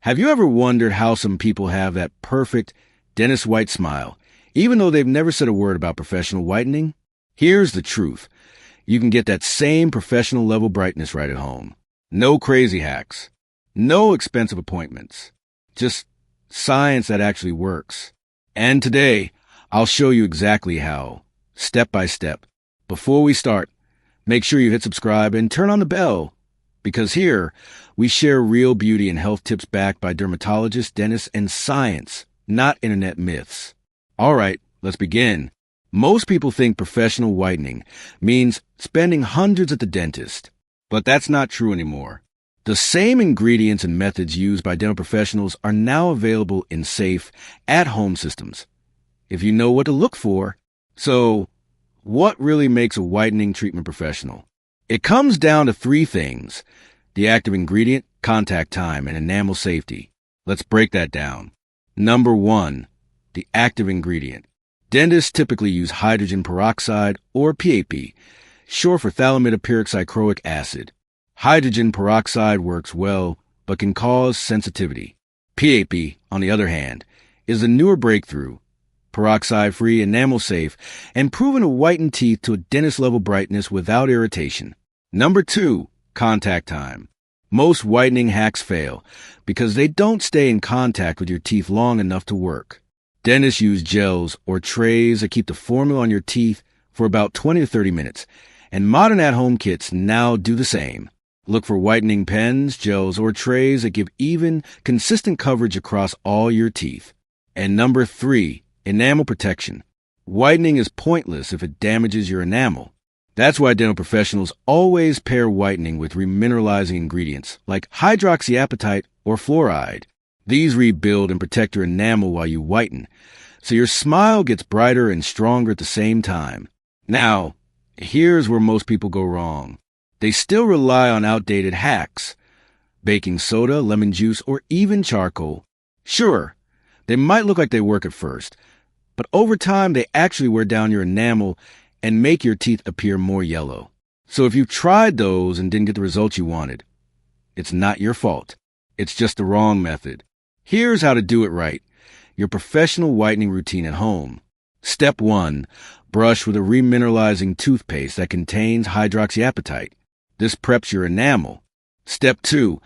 Have you ever wondered how some people have that perfect dentist white smile, even though they've never said a word about professional whitening? Here's the truth. You can get that same professional level brightness right at home. No crazy hacks. No expensive appointments. Just science that actually works. And today, I'll show you exactly how, step by step. Before we start, make sure you hit subscribe and turn on the bell, because here we share real beauty and health tips backed by dermatologists, dentists, and science, not internet myths. All right, let's begin. Most people think professional whitening means spending hundreds at the dentist, but that's not true anymore. The same ingredients and methods used by dental professionals are now available in safe, at-home systems, if you know what to look for. So, what really makes a whitening treatment professional? It comes down to three things: the active ingredient, contact time, and enamel safety. Let's break that down. Number 1, the active ingredient. Dentists typically use hydrogen peroxide, or PAP, short for phthalate peroxychroic acid. Hydrogen peroxide works well, but can cause sensitivity. PAP, on the other hand, is a newer breakthrough, peroxide-free, enamel-safe, and proven to whiten teeth to a dentist-level brightness without irritation. Number 2, contact time. Most whitening hacks fail because they don't stay in contact with your teeth long enough to work. Dentists use gels or trays that keep the formula on your teeth for about 20 to 30 minutes, and modern at-home kits now do the same. Look for whitening pens, gels, or trays that give even, consistent coverage across all your teeth. And number 3, enamel protection. Whitening is pointless if it damages your enamel. That's why dental professionals always pair whitening with remineralizing ingredients like hydroxyapatite or fluoride. These rebuild and protect your enamel while you whiten, so your smile gets brighter and stronger at the same time. Now, here's where most people go wrong. They still rely on outdated hacks: baking soda, lemon juice, or even charcoal. Sure, they might look like they work at first, but over time they actually wear down your enamel and make your teeth appear more yellow. So if you've tried those and didn't get the results you wanted, it's not your fault. It's just the wrong method. Here's how to do it right. Your professional whitening routine at home. Step 1, brush with a remineralizing toothpaste that contains hydroxyapatite. This preps your enamel. Step 2,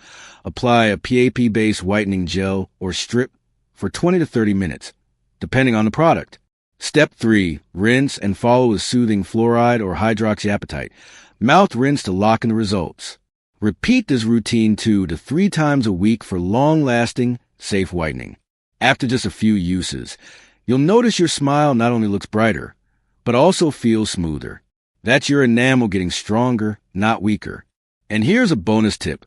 apply a PAP-based whitening gel or strip for 20 to 30 minutes, depending on the product. Step 3, rinse and follow with soothing fluoride or hydroxyapatite. Mouth rinse to lock in the results. Repeat this routine 2 to 3 times a week for long-lasting, safe whitening. After just a few uses, you'll notice your smile not only looks brighter, but also feels smoother. That's your enamel getting stronger, not weaker. And here's a bonus tip.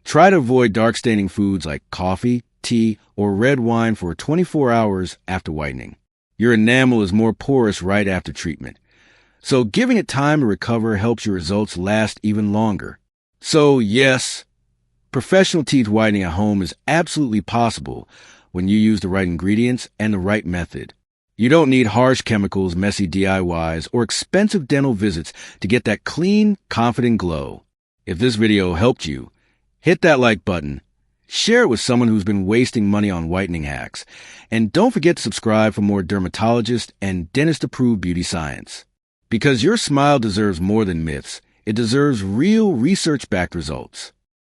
Try to avoid dark-staining foods like coffee, tea, or red wine for 24 hours after whitening. Your enamel is more porous right after treatment, so giving it time to recover helps your results last even longer. So yes, professional teeth whitening at home is absolutely possible when you use the right ingredients and the right method. You don't need harsh chemicals, messy DIYs, or expensive dental visits to get that clean, confident glow. If this video helped you, hit that like button, share it with someone who's been wasting money on whitening hacks, and don't forget to subscribe for more dermatologist and dentist-approved beauty science. Because your smile deserves more than myths. It deserves real research-backed results.